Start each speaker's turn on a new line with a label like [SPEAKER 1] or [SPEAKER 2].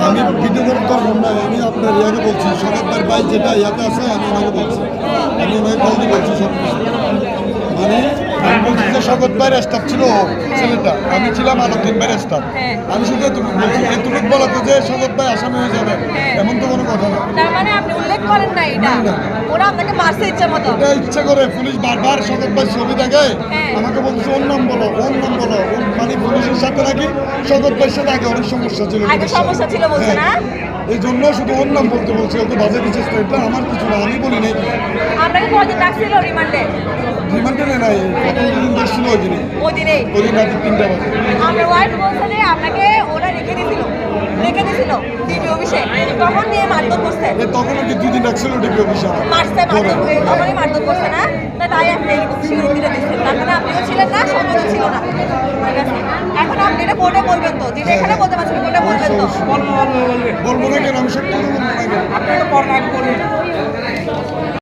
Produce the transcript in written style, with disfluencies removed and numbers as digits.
[SPEAKER 1] আমি ভিডিও করে করলাম না, আমি আপনার ইয়াকে বলছি সরকার ভাই যেটা ইয়াতে আছে আমি ওনাকে বলছি, আমি ওনাকে কল দিয়ে বলছি সব কিছু। মানে আমি বলছি যে শকত ভাইয়ের স্টাফ ছিল ছেলেটা, আমি ছিলাম আলোকিন ভাইয়ের স্টাফ। আমি শুধু এতটুকু বলছি, এতটুকু বলাতে যে শকত ভাই আসামি হয়ে যাবে এমন তো কোনো কথা না।
[SPEAKER 2] তার মানে আপনি উল্লেখ করেন না এটা, ওরা আপনাকে মারছে ইচ্ছা মতো।
[SPEAKER 1] এটা ইচ্ছা করে পুলিশ বারবার শকত ভাই ছবি দেখায় আমাকে বলছে ওর নাম বলো, ওর নাম বলো। মানে পুলিশের সাথে নাকি শকত ভাইয়ের সাথে আগে অনেক সমস্যা ছিল,
[SPEAKER 2] আগে সমস্যা ছিল বলছে না?
[SPEAKER 1] এই জন্য শুধু ওর নাম বলতে বলছে, ওকে বাজে বিশেষ করে এটা আমার কিছু না, আমি বলি নাই।
[SPEAKER 2] আপনাকে কদিন রাখছিল রিমান্ডে?
[SPEAKER 1] রিমান্ডে নাই, প্রথম দিন দেখছিল ওই দিনে,
[SPEAKER 2] ওই দিনেই
[SPEAKER 1] ওই দিন রাতে 3টা বাজে।
[SPEAKER 2] আপনার ওয়াইফ বলছে যে আপনাকে ওরা রেখে দিছিল ডিবি অফিসে, তখন নিয়ে মারধর করছে।
[SPEAKER 1] তখন কি 2 দিন রাখছিল ডিবি অফিসে
[SPEAKER 2] মারছে, তখনই মারধর করছে না? তাই আপনি স্বীকৃতিটা দিচ্ছেন, তার মানে আপনিও ছিলেন না, সঙ্গত ছিল না। ঠিক আছে, এখন আপনি এটা কোর্টে বলবেন তো, যেটা এখানে বলতে পারছেন কোর্টে বলবেন তো?
[SPEAKER 1] বলবো না কেন, আমি সত্যি বলবো না কেন?
[SPEAKER 2] আপনি তো